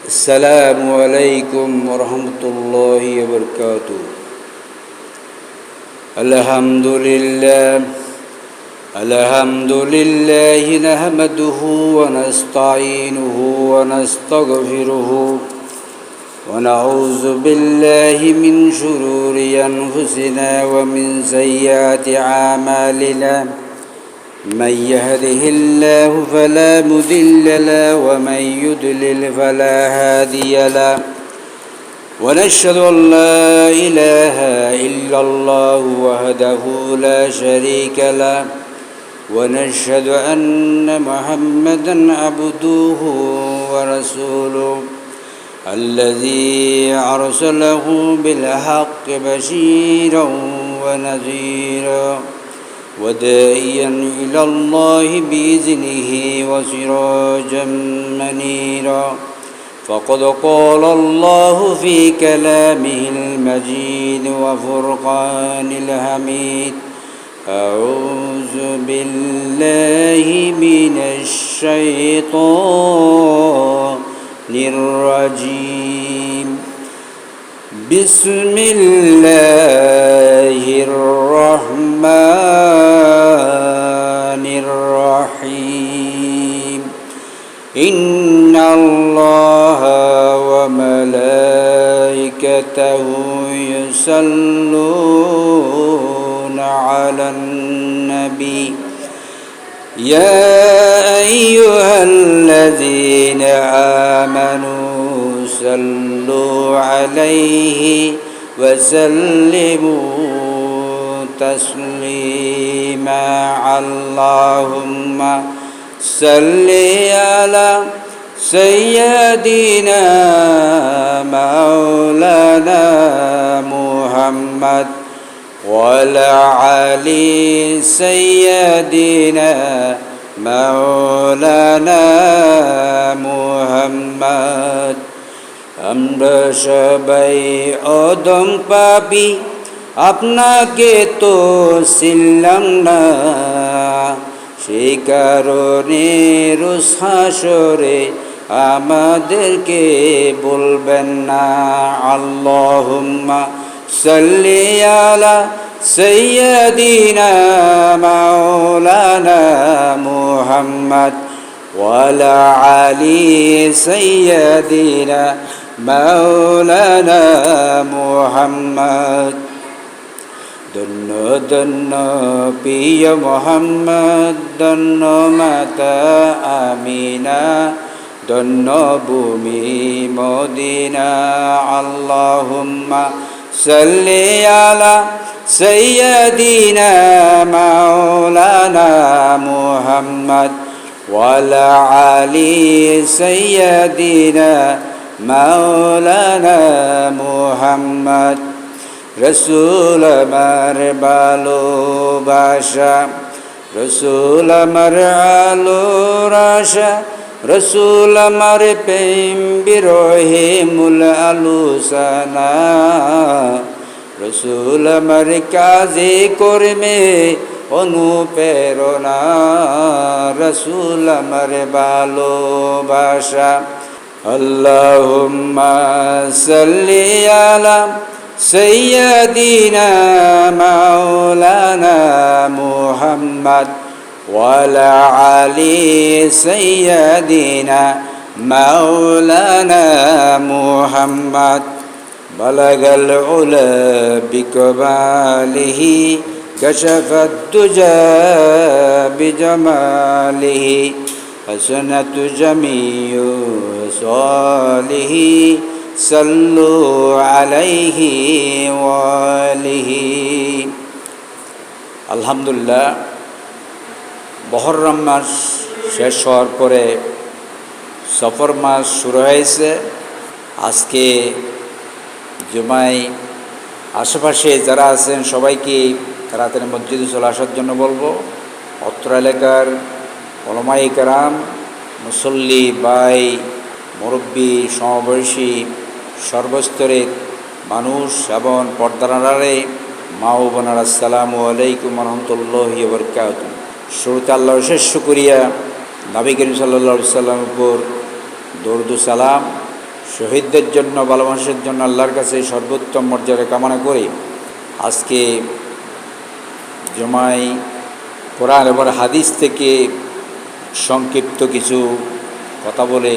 السلام عليكم ورحمة الله وبركاته. الحمد لله نحمده ونستعينه ونستغفره ونعوذ بالله من شرور أنفسنا ومن سيئات أعمالنا. من يهده الله فلا مضل له ومن يضلل فلا هادي له. ونشهد أن لا إله إلا الله وحده لا شريك له ونشهد أن محمدا عبده ورسوله الذي أرسله بالحق بشيرا ونذيرا وداعيا إلى الله بإذنه وسراجا منيرا. فقد قال الله في كلامه المجيد وفرقان الحميد: أعوذ بالله من الشيطان الرجيم. بسم الله الرحمن الرحيم. إن الله وملائكته يصلون على النبي يا أيها الذين آمنوا صلوا عليه وسلموا تسليما. اللهم صل على سيدنا مولانا محمد وعلى آل سيدنا مولانا محمد. আমরা সবাই অদম পাপী, আপনাকে তো চিনলাম না, সেই কারণে রোজ হাসরে আমাদেরকে বলবেন না। আল্লাহুম্মা সাল্লি আলা সাইয়্যিদিনা মাওলানা মুহাম্মদ ওয়া আলা আলি সাইয়্যিদিনা মাওলানা মুহাম্মদ। ধন্য ধন্য প্রিয় মোহাম্মদ, ধন্য মাতা আমিনা, ধন্য ভূমি মদিনা। আল্লাহুম্মা সাল্লি আলা সাইয়্যিদিনা মাওলানা মুহাম্মদ ওয়া আলা আলি সাইয়্যিদিনা মাওলানা মুহাম্মদ। রসুল আমার ভালোবাসা, রসুল আমার আলোর আশা, রসুল আমার প্রেম বিরহে মূল আলোচনা, রসুল আমার কাজে কর্মে অনুপ্রেরণা, রসুল আমার ভালোবাসা। আল্লাহুম্মা সাল্লি আলা سيدنا مولانا محمد وعلى آل سيدنا مولانا محمد. بلغ العلا بكماله كشف الدجى بجماله حسنت جميع صالح সাল্লু আলাইহি ওয়া আলিহি। আলহামদুলিল্লাহ, মুহররম মাস শেষ হওয়ার পরে সফর মাস শুরু হয়েছে। আজকে জুমায় আশেপাশে যারা আছেন সবাইকে রাতের মসজিদে চলে আসার জন্য বলবো। অত্র এলাকার উলামায়ে কেরাম, মুসল্লি ভাই, মুরব্বী, সমবয়সী, সর্বস্তরের মানুষ এবং পর্দার আড়ালে মা ও বোনেরা, আসসালামু আলাইকুম ওয়া রাহমাতুল্লাহি ওয়া বারাকাতুহু। শুরুতে আল্লাহর শেষ শুকরিয়া, নবী করিম সাল্লাল্লাহু আলাইহি ওয়াসাল্লামের উপর দরুদ ও সালাম, শহীদদের জন্য, ভালোবাসার জন্য আল্লাহর কাছে সর্বোত্তম মর্যাদা কামনা করে আজকে জুমায় কোরআন এবং হাদিস থেকে সংক্ষিপ্ত কিছু কথা বলে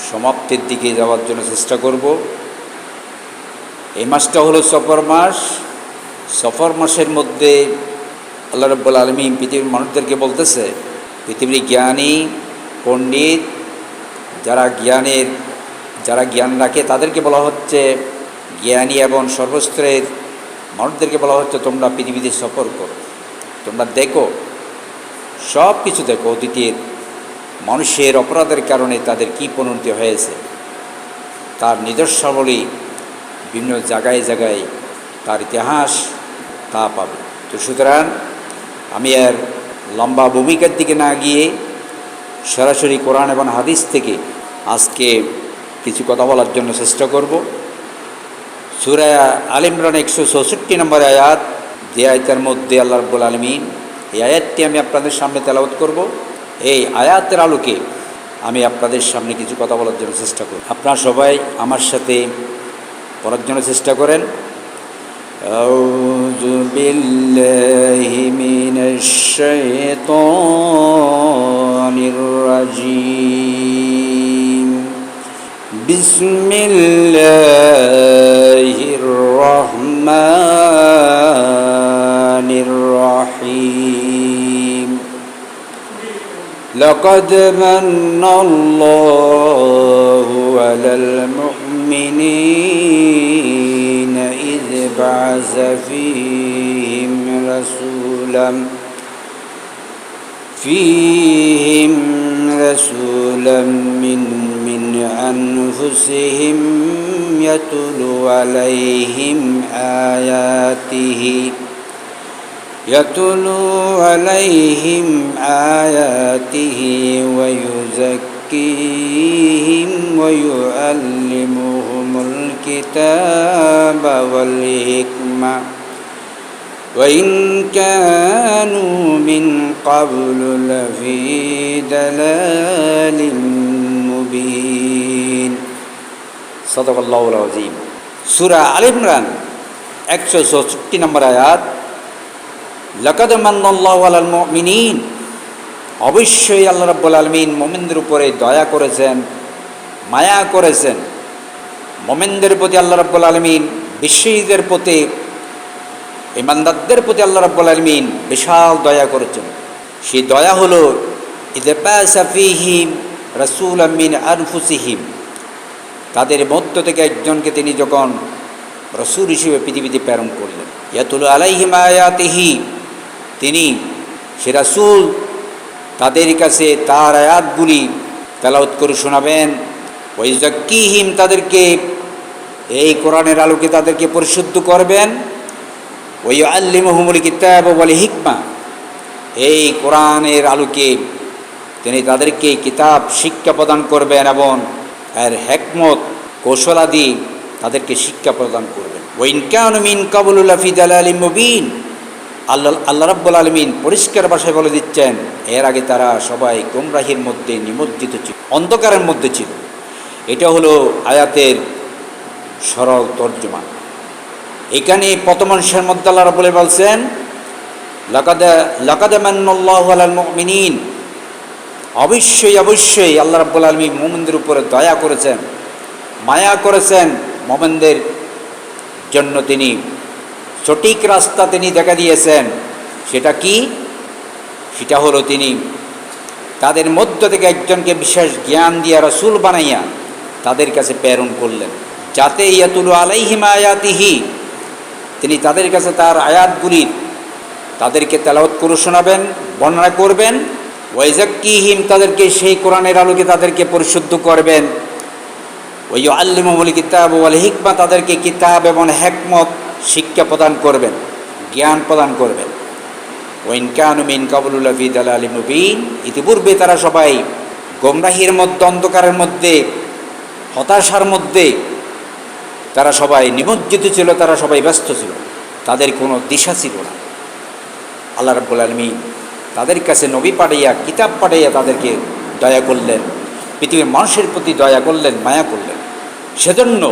সমাপ্তির দিকে যাওয়ার জন্য চেষ্টা করব। এই মাসটা হলো সফর মাস। সফর মাসের মধ্যে আল্লাহ রাব্বুল আলামিন পৃথিবীর মানুষদেরকে বলতেছে, পৃথিবীর জ্ঞানী পণ্ডিত যারা জ্ঞান রাখে তাদেরকে বলা হচ্ছে, জ্ঞানী এবং সর্বস্তরের মানুষদেরকে বলা হচ্ছে, তোমরা পৃথিবীতে সফর করো, তোমরা দেখো, সব কিছু দেখো, অতীতের মানুষের অপরাধের কারণে তাদের কী পরিণতি হয়েছে তার নিদর্শনাবলী বিভিন্ন জায়গায় জায়গায় তার ইতিহাস তা পাবে। তো সুতরাং আমি আর লম্বা ভূমিকার দিকে না গিয়ে সরাসরি কোরআন এবং হাদিস থেকে আজকে কিছু কথা বলার জন্য চেষ্টা করব। সূরা আলে ইমরান 164 নম্বর আয়াত, যে আয়াতের মধ্যে আল্লাহ রাব্বুল আলামিন, এই আয়াতটি আমি আপনাদের সামনে তেলাওয়াত করব। এই আয়াতের আলোকে আমি আপনাদের সামনে কিছু কথা বলার জন্য চেষ্টা করব। আপনারা সবাই আমার সাথে পড়ার জন্য চেষ্টা করেন। আউযু বিল্লাহি মিনাশ শাইতানির রাজিম। বিসমিল্লাহির রহমানির রহিম। লাকাদ মান্নাল্লাহু আলাল মুমিনিনা ইয বা'আসা ফীহিম রাসূলাম মিন أنفسهم يتلو عليهم آياته ويزكيهم ويعلمهم الكتاب والحكمة وإن كانوا من قبل لفي ضلال মুবিন। সাদাকাল্লাহুল আযীম। সূরা আলে ইমরান 164 নম্বর আয়াত, লাকাদ মান্নাল্লাহু আলাল মুমিনিন, অবশ্যই আল্লাহ রাব্বুল আলামিন মুমিনদের উপরে দয়া করেছেন, মায়া করেছেন। মুমিনদের প্রতি আল্লাহ রাব্বুল আলামিন, বিশ্বাসীদের প্রতি, ঈমানদারদের প্রতি আল্লাহ রাব্বুল আলামিন বিশাল দয়া করেছেন। সেই দয়া হলো ইযা বা'আসা ফীহিম রাসূলাম মিন আনফুসিহিম, তাদের মধ্য থেকে একজনকে তিনি যখন রাসূল হিসেবে পৃথিবীতে প্রেরণ করলেন। ইয়াতুলু আলাইহিম আয়াতিহি, তিনি সে রাসূল তাদের কাছে তার আয়াতগুলি তেলাওয়াত করে শোনাবেন। ওয়া ইউযাক্কিহিম, তাদেরকে এই কোরআনের আলোকে তাদেরকে পরিশুদ্ধ করবেন। ওয়া ইউআল্লিমুহুমুল কিতাব ওয়াল হিকমা, এই কোরআনের আলোকে তিনি তাদেরকে কিতাব শিক্ষা প্রদান করবেন এবং এর হিকমত কৌশলাদি তাদেরকে শিক্ষা প্রদান করবেন। ওয়া ইন কানু মিন ক্বাবলু লাফি দালালিম মুবিন, আল্লাহ রাব্বুল আলামিন পরিষ্কার ভাষায় বলে দিচ্ছেন, এর আগে তারা সবাই গোমরাহির মধ্যে নিমজ্জিত ছিল, অন্ধকারের মধ্যে ছিল। এটা হলো আয়াতের সরল তর্জমা। এখানে প্রথম অংশের মধ্যে আল্লাহ রাব্বুল বলছেন, লাকাদ মান্নাল্লাহু আলাল মুমিনিন, অবশ্যই অবশ্যই আল্লাহ রাব্বুল আলামিন মুমিনদের উপরে দয়া করেছেন, মায়া করেছেন। মুমিনদের জন্য তিনি সঠিক রাস্তা তিনি দেখা দিয়েছেন। সেটা কি? সেটা হলো তিনি তাদের মধ্য থেকে একজনকে বিশেষ জ্ঞান দিয়া রাসূল বানাইয়া তাদের কাছে প্রেরণ করলেন, যাতে ইয়াতুলু আলাইহিম আয়াতিহি, তিনি তাদের কাছে তার আয়াতগুলি তাদেরকে তেলাওয়াত করে শোনাবেন, বর্ণনা করবেন। ওয়া ইউযাক্কিহিম, তাদেরকে সেই কোরআনের আলোকে তাদেরকে পরিশুদ্ধ করবেন। ওয়া ইউআল্লিমুহুমুল কিতাব ওয়াল হিকমা, তাদেরকে কিতাব এবং হিকমত শিক্ষা প্রদান করবেন, জ্ঞান প্রদান করবেন। ওয়া ইন কানু মিন ক্বাবলু লাফি দালালিম মুবিন, ইতিপূর্বে তারা সবাই গোমরাহির মধ্যে, অন্ধকারের মধ্যে, হতাশার মধ্যে তারা সবাই নিমজ্জিত ছিল, তারা সবাই ব্যস্ত ছিল, তাদের কোনো দিশা ছিল না। আল্লাহ রাব্বুল আলামিন তাদের কাছে নবী পাঠাইয়া, কিতাব পাঠাইয়া তাদেরকে দয়া করলেন, পৃথিবীর মানুষের প্রতি দয়া করলেন, মায়া করলেন। সেজন্য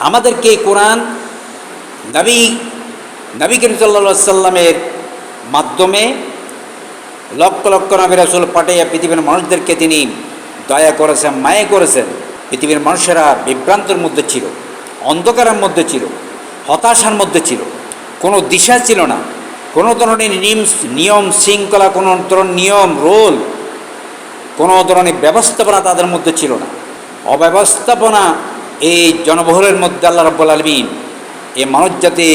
আমাদেরকে কোরআন নবী করিম সাল্লাল্লাহু আলাইহি সাল্লামের মাধ্যমে লক্ষ লক্ষ নবী রাসূল পাঠাইয়া পৃথিবীর মানুষদেরকে তিনি দয়া করেছেন, মায়া করেছেন। পৃথিবীর মানুষেরা বিভ্রান্তের মধ্যে ছিল, অন্ধকারের মধ্যে ছিল, হতাশার মধ্যে ছিল, কোনো দিশা ছিল না, কোনো ধরনের নিয়ম শৃঙ্খলা, কোনো ধরনের নিয়ম রোল, কোনো ধরনের ব্যবস্থাপনা তাদের মধ্যে ছিল না। অব্যবস্থাপনা এই জনবহুলের মধ্যে আল্লাহ রাব্বুল আলামিন এই মানুষ জাতি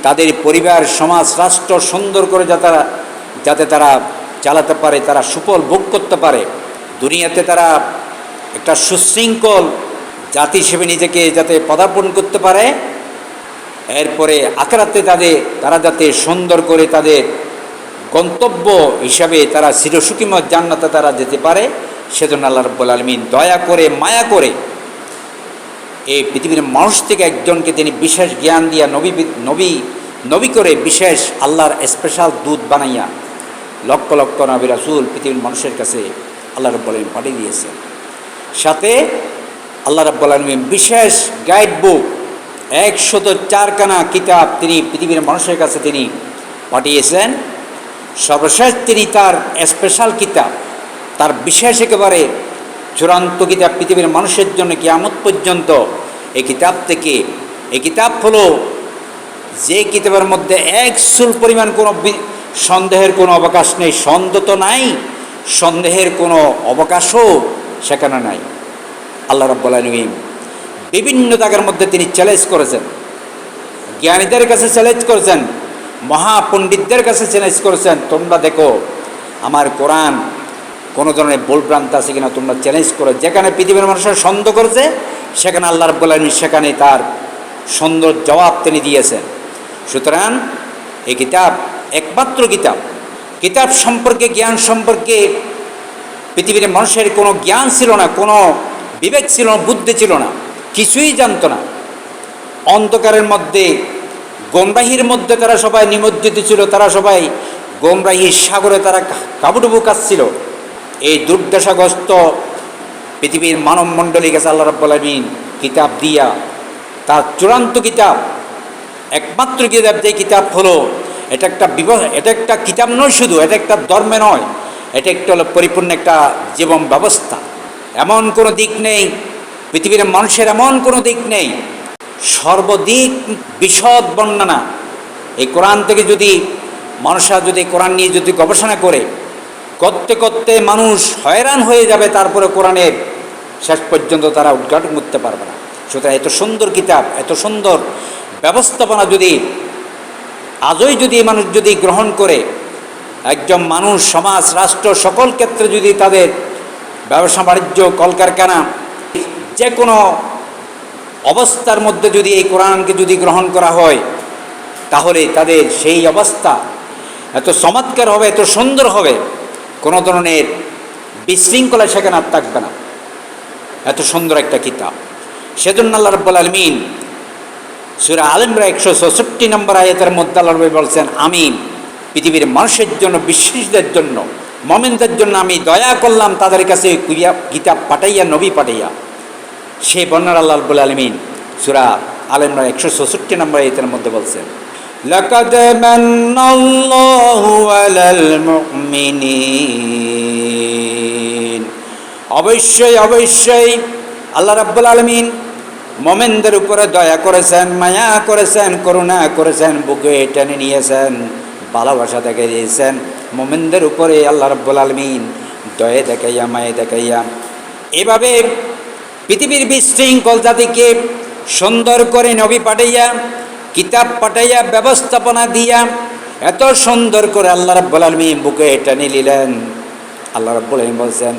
তাদের পরিবার, সমাজ, রাষ্ট্র সুন্দর করে যাতে তারা চালাতে পারে, তারা সুফল ভোগ করতে পারে, দুনিয়াতে তারা একটা সুশৃঙ্খল জাতি হিসেবে নিজেকে যাতে পদার্পণ করতে পারে, এরপরে আখিরাতে তারা যাতে সুন্দর করে তাদের গন্তব্য হিসাবে তারা চিরসুখীময় জান্নাতে তারা যেতে পারে, সেজন্য আল্লাহ রাব্বুল আলামিন দয়া করে, মায়া করে এই পৃথিবীর মানুষ থেকে একজনকে তিনি বিশেষ জ্ঞান দিয়া নবী করে বিশেষ আল্লাহর স্পেশাল দূত বানাইয়া লক্ষ লক্ষ নবী রাসূল পৃথিবীর মানুষের কাছে আল্লাহ রাব্বুল আলামিন পাঠিয়ে দিয়েছেন। সাথে আল্লাহ রাব্বুল আলামিন বিশেষ গাইড বুক 104খানা কিতাব তিনি পৃথিবীর মানুষের কাছে তিনি পাঠিয়েছেন। সর্বশেষ তিনি তার স্পেশাল কিতাব, তার বিশেষ একেবারে চূড়ান্ত কিতাব পৃথিবীর মানুষের জন্য কিয়ামত পর্যন্ত এই কিতাব হলো যে কিতাবের মধ্যে এক চুল পরিমাণ কোনো সন্দেহের কোনো অবকাশ নেই। সন্দেহ তো নাই, সন্দেহের কোনো অবকাশও সেখানে নাই। আল্লাহ রাব্বুল আলামিন বিভিন্ন জায়গার মধ্যে তিনি চ্যালেঞ্জ করেছেন, জ্ঞানীদের কাছে চ্যালেঞ্জ করেছেন, মহাপণ্ডিতদের কাছে চ্যালেঞ্জ করেছেন, তোমরা দেখো আমার কোরআন কোনো ধরনের ভুলভ্রান্ত আছে কিনা, তোমরা চ্যালেঞ্জ করো। যেখানে পৃথিবীর মানুষের সন্দেহ করেছে সেখানে আল্লাহ রাব্বুল আলামিন সেখানে তার সুন্দর জবাব তিনি দিয়েছেন। সুতরাং এই কিতাব একমাত্র কিতাব সম্পর্কে, জ্ঞান সম্পর্কে পৃথিবীর মানুষের কোনো জ্ঞান ছিল না, কোনো বিবেক ছিল না, বুদ্ধি ছিল না, কিছুই জানতো না। অন্ধকারের মধ্যে, গোমরাহির মধ্যে তারা সবাই নিমজ্জিত ছিল, তারা সবাই গোমরাহির সাগরে তারা কাবুডুবু কাচ্ছিল। এই দুর্দশাগ্রস্ত পৃথিবীর মানব মণ্ডলী কাছে আল্লাহ রাব্বুল আলামিন কিতাব দিয়া তার চূড়ান্ত কিতাব, একমাত্র কিতাব, যে কিতাব হলো এটা একটা কিতাব নয়, শুধু এটা একটা ধর্মে নয়, এটা একটা হলো পরিপূর্ণ একটা জীবন ব্যবস্থা। এমন কোনো দিক নেই পৃথিবীর মানুষের, এমন কোনো দিক নেই, সর্বদিক বিশদ বর্ণনা। এই কোরআন থেকে যদি মানুষরা যদি কোরআন নিয়ে যদি গবেষণা করতে করতে মানুষ হয়রান হয়ে যাবে, তারপরে কোরআনের শেষ পর্যন্ত তারা উদ্ঘাটন করতে পারবে না। সুতরাং এত সুন্দর কিতাব, এত সুন্দর ব্যবস্থাপনা যদি আজই যদি মানুষ যদি গ্রহণ করে, একজন মানুষ, সমাজ, রাষ্ট্র সকল ক্ষেত্রে যদি তাদের ব্যবসা বাণিজ্য, কলকারখানা, যে কোনো অবস্থার মধ্যে যদি এই কোরআনকে যদি গ্রহণ করা হয়, তাহলে তাদের সেই অবস্থা এত চমৎকার হবে, এত সুন্দর হবে, কোনো ধরনের বিশৃঙ্খলা সেখানে আর থাকবে না। এত সুন্দর একটা কিতাব। সেজন্য আল্লাহ রাব্বুল আলামিন সূরা আল ইমরান 166 নম্বর আয়াতের মধ্যে আল্লাহ বলছেন, আমি পৃথিবীর মানুষের জন্য, বিশ্বাসীদের জন্য, মুমিনদের জন্য আমি দয়া করলাম তাদের কাছে কিতাব পাঠাইয়া, নবী পাঠাইয়া। সেই বর্ণনা আল্লাহ রাব্বুল আলামিন সূরা আল ইমরান 166 নম্বর আয়াতের মধ্যে বলছেন, লাকাদ মান্নাল্লাহু আলাল মুমিনিন, অবশ্যই আল্লাহ রাব্বুল আলামিন মুমিনদের উপরে দয়া করেছেন, মায়া করেছেন, করুণা করেছেন, বুকে টেনে নিয়েছেন, ভালোবাসা দেখাই দিয়েছেন মুমিনদের উপরে। আল্লাহ রাব্বুল আলামিন দয়া দেখাইয়া, মায়া দেখাইয়া এভাবে পৃথিবীর বিশৃঙ্খল জাতিকে সুন্দর করে নবী পাঠাইয়া, কিতাব পাঠাইয়া, ব্যবস্থাপনা দিয়া এত সুন্দর করে আল্লাহ রাব্বুল আলামিন বুকে টেনে নিলেন। আল্লাহ রাব্বুল আলামিন বলছেন,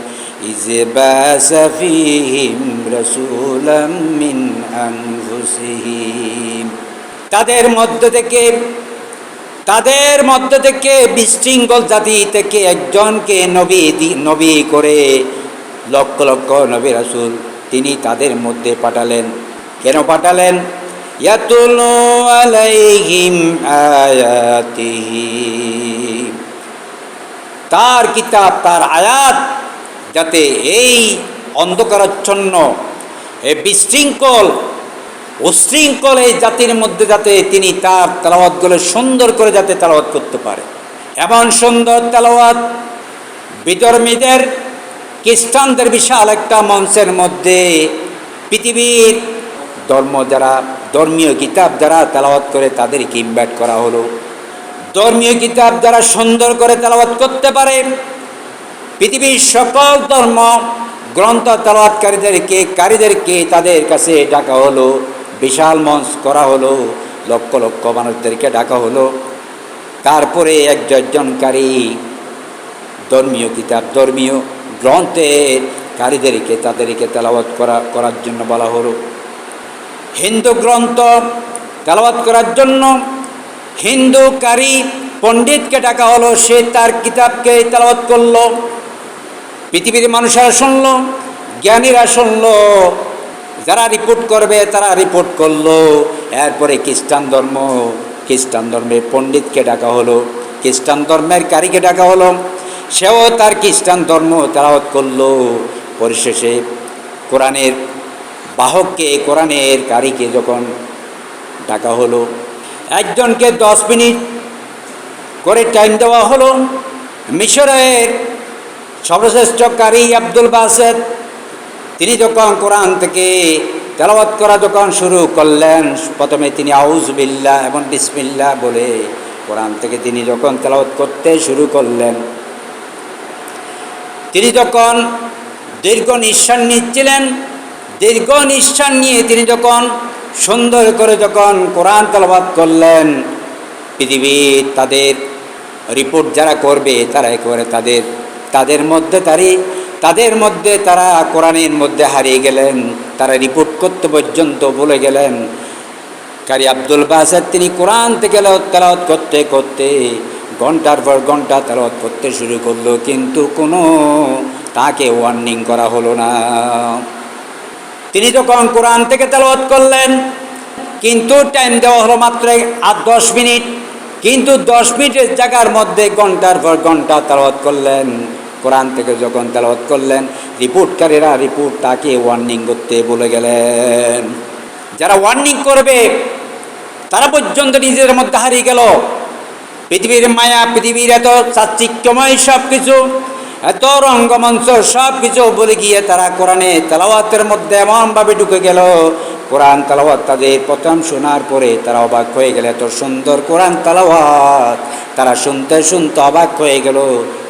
ইযবাসা ফীহিম রাসূলাম মিন আনফুসিহিম, তাদের মধ্য থেকে বিশৃঙ্খল জাতি থেকে একজনকে নবী করে লক্ষ লক্ষ নবী রাসূল তিনি তাদের মধ্যে পাঠালেন। কেন পাঠালেন? ইয়াতুলু আলাইহিম আয়াতিহি, তার কিতাব, তার আয়াত যাতে এই অন্ধকারাচ্ছন্ন এই বিশৃঙ্খল উশৃঙ্খল এই জাতির মধ্যে যাতে তিনি তার তেলাওয়াতগুলো সুন্দর করে যাতে তেলাওয়াত করতে পারে। এমন সুন্দর তেলাওয়াত বিধর্মীদের, খ্রিস্টানদের বিশাল একটা মঞ্চের মধ্যে পৃথিবীর যারা ধর্মীয় কিতাব যারা তেলাওয়াত করে তাদেরকে ইনভাইট করা হলো। ধর্মীয় কিতাব যারা সুন্দর করে তেলাওয়াত করতে পারে, পৃথিবীর সকল ধর্ম গ্রন্থ তেলাওয়াতকারীদেরকে তাদের কাছে ডাকা হলো, বিশাল মঞ্চ করা হলো, লক্ষ লক্ষ মানুষদেরকে ডাকা হলো। তারপরে একজনকারী ধর্মীয় কিতাব, ধর্মীয় গ্রন্থের কারীদেরকে তাদেরকে তেলাওয়াত করার জন্য বলা হলো। হিন্দু গ্রন্থ তেলাওয়াত করার জন্য হিন্দু কারি পণ্ডিতকে ডাকা হলো, সে তার কিতাবকে তেলাওয়াত করলো। পৃথিবীর মানুষেরা শুনলো, জ্ঞানীরা শুনলো, যারা রিপোর্ট করবে তারা রিপোর্ট করলো। এরপরে খ্রিস্টান ধর্মের পণ্ডিতকে ডাকা হলো, খ্রিস্টান ধর্মের কারিকে ডাকা হলো, সেও তার খ্রিস্টান ধর্ম তেলাওয়াত করলো। পরিশেষে কোরআনের বাহককে, কোরআনের কারিকে যখন ডাকা হলো, একজনকে 10 মিনিট করে টাইম দেওয়া হলো। মিশরের সর্বশ্রেষ্ঠ কারি আব্দুল বাসেত তিনি যখন কোরআন থেকে তেলাওয়াত করা যখন শুরু করলেন, প্রথমে তিনি আউযু বিল্লাহ এবং বিসমিল্লাহ বলে কোরআন থেকে তিনি যখন তেলাওয়াত করতে শুরু করলেন, তিনি যখন দীর্ঘ নিঃশ্বাস নিচ্ছিলেন, দীর্ঘ নিঃশ্বাস নিয়ে তিনি যখন সুন্দর করে যখন কোরআন তেলাওয়াত করলেন, পৃথিবীর তাদের রিপোর্ট যারা করবে তারা একেবারে তাদের মধ্যে তারা কোরআনের মধ্যে হারিয়ে গেলেন, তারা রিপোর্ট করতে পর্যন্ত ভুলে গেলেন। কারি আব্দুল বাসেত তিনি কোরআন থেকে তেলাওয়াত করতে করতে ঘন্টার পর ঘন্টা তেলাওয়াত করতে শুরু করলো, কিন্তু কোনো তাকে ওয়ার্নিং করা হলো না। তিনি যখন কোরআন থেকে তেলাওয়াত করলেন, কিন্তু টাইম দেওয়া হলো মাত্র 10 মিনিট, কিন্তু 10 মিনিটের জায়গার মধ্যে ঘন্টার পর ঘন্টা তেলাওয়াত করলেন। কোরআন থেকে যখন তেলাওয়াত করলেন, রিপোর্টকারীরা তাকে ওয়ার্নিং করতে বলে গেলেন। যারা ওয়ার্নিং করবে তারা পর্যন্ত নিজেদের মধ্যে হারিয়ে গেল। পৃথিবীর মায়া, পৃথিবীর এত চাকচিক্যময় সব কিছু, এত রঙ্গমঞ্চ সব কিছু বলে গিয়ে তারা কোরআনে তেলাওয়াতের মধ্যে এমনভাবে ঢুকে গেল। কোরআন তেলাওয়াত তাদের প্রথম শোনার পরে তারা অবাক হয়ে গেল, এত সুন্দর কোরআন তেলাওয়াত তারা শুনতে শুনতে অবাক হয়ে গেল,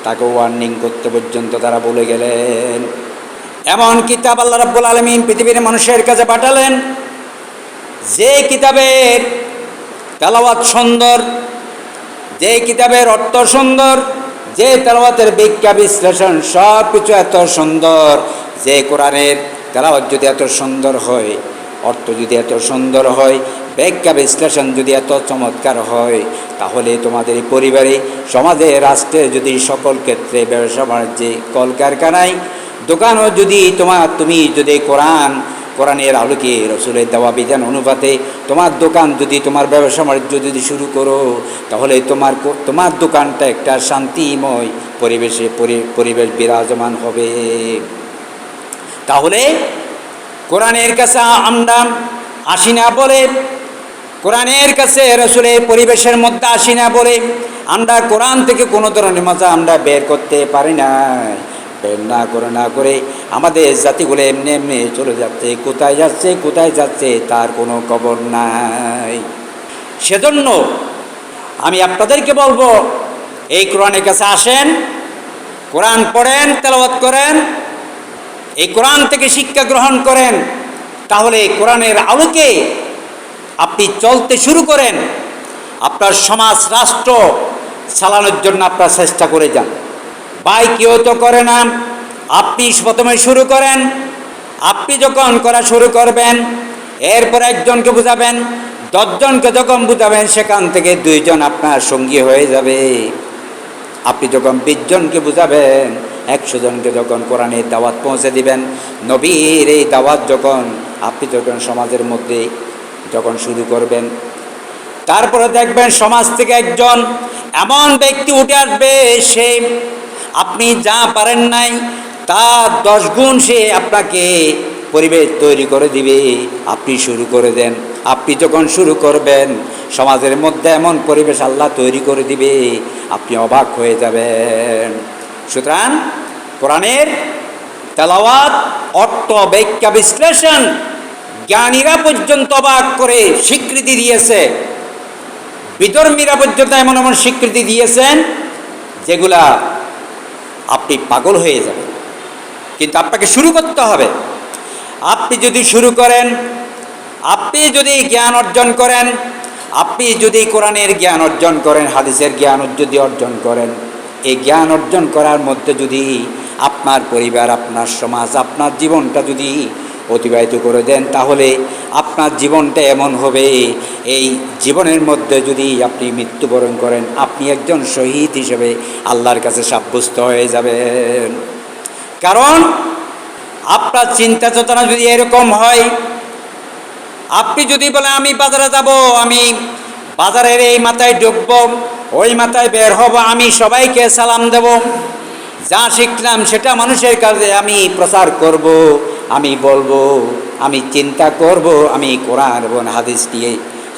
তাকে ওয়ার্নিং করতে পর্যন্ত তারা বলে গেলেন। এমন কিতাব আল্লাহ রাব্বুল আলামিন পৃথিবীর মানুষের কাছে পাঠালেন, যে কিতাবের তেলাওয়াত সুন্দর, যে কিতাবের অর্থ সুন্দর, যে তেলাওয়াতের ব্যাখ্যা বিশ্লেষণ সব কিছু এত সুন্দর, যে কোরআনের তেলাওয়াত যদি এত সুন্দর হয়, অর্থ যদি এত সুন্দর হয়, ব্যাখ্যা বিশ্লেষণ যদি এত চমৎকার হয়, তাহলে তোমাদের পরিবারে, সমাজে, রাষ্ট্রে, যদি সকল ক্ষেত্রে, ব্যবসা বাণিজ্যে, কলকারখানায়, দোকানও যদি তুমি যদি কোরআনের আলোকে রসুলের দেওয়া বিধান অনুপাতে তোমার দোকান যদি, তোমার ব্যবসা বাণিজ্য যদি শুরু করো, তাহলে তোমার দোকানটা একটা শান্তিময় পরিবেশ বিরাজমান হবে। তাহলে কোরআনের কাছে আমরা আসি না বলে, কোরআনের কাছে রসুলের পরিবেশের মধ্যে আসি না বলে আমরা কোরআন থেকে কোনো ধরনের মজা আমরা বের করতে পারি না। বের না করে আমাদের জাতিগুলো এমনি এমনি চলে যাচ্ছে, কোথায় যাচ্ছে তার কোনো খবর নাই। সেজন্য আমি আপনাদেরকে বলবো, এই কোরআনের কাছে আসেন, কোরআন পড়েন, তেলাওয়াত করেন, এই কোরআন থেকে শিক্ষা গ্রহণ করেন, তাহলে কোরআনের আলোকে আপনি চলতে শুরু করেন, আপনার সমাজ রাষ্ট্র চালানোর জন্য আপনার চেষ্টা করে যান। ভাই কেউ তো করে না, আপনি প্রথমে শুরু করেন। আপনি যখন করা শুরু করবেন, এরপর একজনকে বুঝাবেন, 10 জনকে যখন বুঝাবেন, সেখান থেকে 2 জন আপনার সঙ্গী হয়ে যাবে। আপনি যখন 20 জনকে বুঝাবেন, 100 জনকে যখন কোরআনের দাওয়াত পৌঁছে দিবেন, নবীর এই দাওয়াত আপনি যখন সমাজের মধ্যে যখন শুরু করবেন, তারপরে দেখবেন সমাজ থেকে একজন এমন ব্যক্তি উঠে আসবে, সে আপনি যা পারেন নাই তার 10 গুণ সে আপনাকে পরিবেশ তৈরি করে দিবে। আপনি শুরু করে দেন। আপনি যখন শুরু করবেন, সমাজের মধ্যে এমন পরিবেশ আল্লাহ তৈরি করে দিবে, আপনি অবাক হয়ে যাবেন। সুতরাং কোরআনের তেলাওয়াত, অর্থ, ব্যাখ্যা, বিশ্লেষণ জ্ঞানীরা পর্যন্ত অবাক করে স্বীকৃতি দিয়েছে, বিধর্মীরা পর্যন্ত এমন এমন স্বীকৃতি দিয়েছেন যেগুলা আপনি পাগল হয়ে যাবেন। কিন্তু আপনাকে শুরু করতে হবে। আপনি যদি শুরু করেন, আপনি যদি জ্ঞান অর্জন করেন, আপনি যদি কোরআনের জ্ঞান অর্জন করেন, হাদিসের জ্ঞান যদি অর্জন করেন, এই জ্ঞান অর্জন করার মধ্যে যদি আপনার পরিবার, আপনার সমাজ, আপনার জীবনটা যদি অতিবাহিত করে দেন, তাহলে আপনার জীবনটা এমন হবে, এই জীবনের মধ্যে যদি আপনি মৃত্যুবরণ করেন, আপনি একজন শহীদ হিসেবে আল্লাহর কাছে সাব্যস্ত হয়ে যাবেন। কারণ আপনার চিন্তা চেতনা যদি এরকম হয়, আপনি যদি বলেন আমি বাজারে যাব, আমি বাজারের এই মাথায় ঢুকব, ওই মাথায় বের হব, আমি সবাইকে সালাম দেব, যা শিখলাম সেটা মানুষের কাছে আমি প্রচার করব, আমি বলবো, আমি চিন্তা করব, আমি কোরআন এবং হাদিস নিয়ে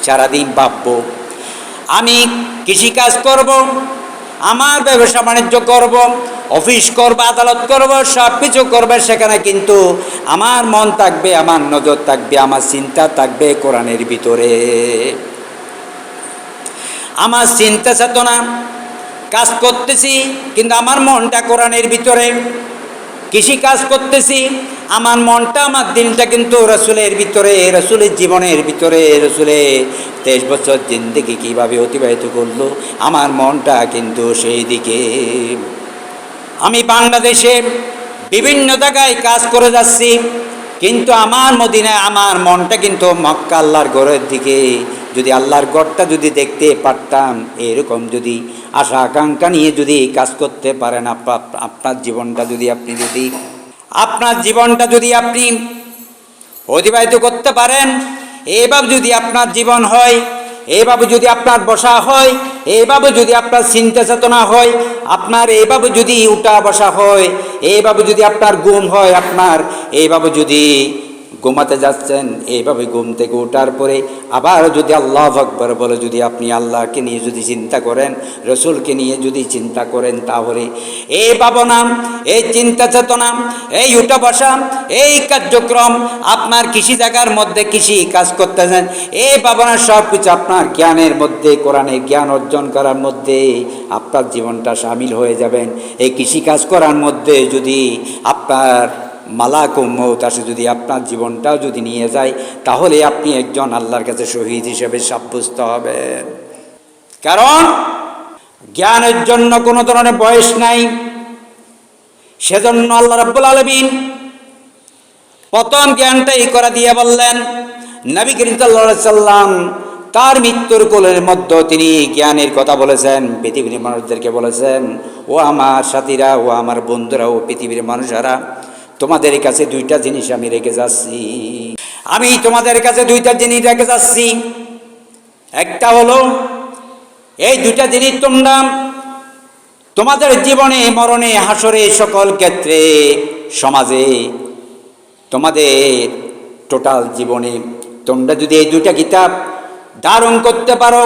সারাদিন ভাববো, আমি কৃষিকাজ করব, আমার ব্যবসা বাণিজ্য করব, অফিস করব, আদালত করব, সব কিছু করবে, সেখানে কিন্তু আমার মন থাকবে, আমার নজর থাকবে, আমার চিন্তা থাকবে কোরআনের ভিতরে। আমার চিন্তা চেতনা কাজ করতেছি, কিন্তু আমার মনটা কোরআনের ভিতরে। কৃষি কাজ করতেছি, আমার মনটা, আমার দিনটা কিন্তু রসুলের ভিতরে, রসুলের জীবনের ভিতরে। রসুলে 23 বছর জিন্দেগি কীভাবে অতিবাহিত করলো, আমার মনটা কিন্তু সেই দিকে। আমি বাংলাদেশে বিভিন্ন জায়গায় কাজ করে যাচ্ছি, কিন্তু আমার মদিনায় আমার মনটা কিন্তু মক্কা আল্লাহর ঘরের দিকে। যদি আল্লাহর ঘরটা যদি দেখতে পারতাম, এরকম যদি আশা আকাঙ্ক্ষা নিয়ে যদি কাজ করতে পারেন, আপনার জীবনটা যদি আপনি অতিবাহিত করতে পারেন, এইভাবে যদি আপনার জীবন হয়, এইভাবে যদি আপনার বসা হয়, এইভাবে যদি আপনার চিন্তা চেতনা হয়, আপনার এইভাবে যদি উঠা বসা হয়, এইভাবে যদি আপনার ঘুম হয়, আপনার এইভাবে যদি ঘুমাতে যাচ্ছেন, এইভাবে ঘুম থেকে ওঠার পরে আবার যদি আল্লাহু আকবার বলে যদি আপনি আল্লাহকে নিয়ে যদি চিন্তা করেন, রসুলকে নিয়ে যদি চিন্তা করেন, তাহলে এই ভাবনা, এই চিন্তা চেতনা, এই উঠা বসা, এই কার্যক্রম, আপনার কৃষি জায়গার মধ্যে কৃষি কাজ করতেছেন, এই ভাবনা সব কিছু আপনার জ্ঞানের মধ্যে, কোরআনের জ্ঞান অর্জন করার মধ্যে আপনার জীবনটা সামিল হয়ে যাবেন। এই কৃষি কাজ করার মধ্যে যদি আপনার মালাকুল মউত আসে, যদি আপনার জীবনটাও যদি নিয়ে যায়, তাহলে আপনি একজন আল্লাহর কাছে শহীদ হিসেবে সাব্যস্ত হবেন। কারণ জ্ঞানের জন্য কোনো ধরনের বয়স নাই। সেজন্য আল্লাহ রাব্বুল আলামিন প্রথম জ্ঞানটাই করে দিয়ে বললেন, নবী করিম সাল্লাল্লাহু আলাইহি সাল্লাম তার মৃত্যুর কোলের মধ্যে তিনি জ্ঞানের কথা বলেছেন, পৃথিবীর মানুষদেরকে বলেছেন, ও আমার সাথীরা, ও আমার বন্ধুরা, ও পৃথিবীর মানুষেরা, তোমাদের কাছে দুইটা জিনিস আমি রেখে যাচ্ছি। আমি তোমাদের কাছে দুইটা জিনিস রেখে যাচ্ছি। একটা হলো, এই দুইটা জিনিস তোমরা তোমাদের জীবনে, মরণে, হাসরে, সকল ক্ষেত্রে, সমাজে, তোমাদের টোটাল জীবনে তোমরা যদি এই দুইটা কিতাব ধারণ করতে পারো,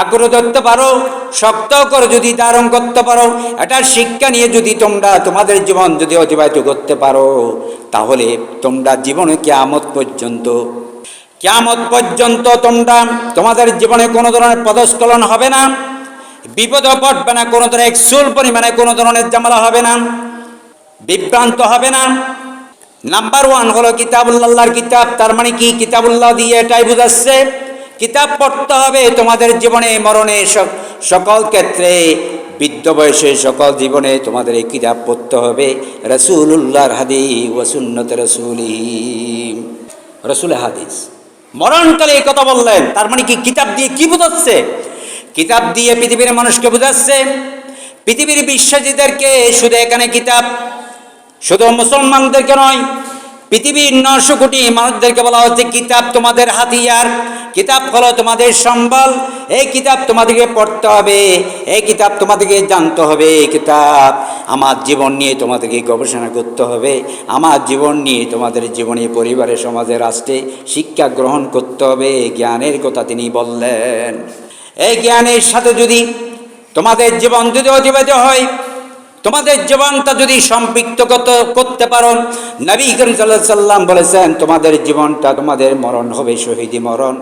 আগ্রহ ধরতে পারো, শক্ত করে যদি ধারণ করতে পারো, এটার শিক্ষা নিয়ে যদি তোমরা তোমাদের জীবন যদি অতিবাহিত করতে পারো, তাহলে তোমরা জীবনে কিয়ামত পর্যন্ত তোমরা তোমাদের জীবনে কোনো ধরনের পদস্খলন হবে না, বিপদ পড়বে না, কোনো ধরনের একচুল পরিমাণে কোনো ধরনের ঝামেলা হবে না, বিভ্রান্ত হবে না। নাম্বার 1 হলো কিতাবুল্লাহর কিতাব। তার মানে কি? কিতাবুল্লাহ দিয়ে এটাই বোঝাচ্ছে, কিতাব পড়তে হবে তোমাদের জীবনে, মরণে, সকল ক্ষেত্রে, বৃদ্ধ বয়সে, সকল জীবনে তোমাদের এই কিতাব পড়তে হবে। রাসূলুল্লাহর হাদিস ওয়া সুন্নাত রাসূলের হাদিস। মরণকালে এই কথা বললেন, তার মানে কি? কিতাব দিয়ে কি বোঝাচ্ছে? কিতাব দিয়ে পৃথিবীর মানুষকে বোঝাচ্ছে, পৃথিবীর বিশ্বাসীদেরকে। শুধু এখানে কিতাব শুধু মুসলমানদেরকে নয়, পৃথিবীর 900 কোটি মানুষদেরকে বলা হচ্ছে কিতাব তোমাদের হাতিয়ার, কিতাব হলো তোমাদের সম্বল। এই কিতাব তোমাদেরকে পড়তে হবে, এই কিতাব তোমাদেরকে জানতে হবে। এই কিতাব আমার জীবন নিয়ে তোমাদেরকে গবেষণা করতে হবে, আমার জীবন নিয়ে তোমাদের জীবনে, পরিবারে, সমাজে, রাষ্ট্রে শিক্ষা গ্রহণ করতে হবে। জ্ঞানের কথা তিনি বললেন। এই জ্ঞানের সাথে যদি তোমাদের জীবন যদি অতিবাহিত হয়, তোমাদের জীবনটা যদি সম্পৃক্ত করতে পারো, নবী করিম সাল্লাল্লাহু আলাইহি ওয়াসাল্লাম বলেছেন তোমাদের জীবনটা, তোমাদের মরণ হবে শহীদি মরণ।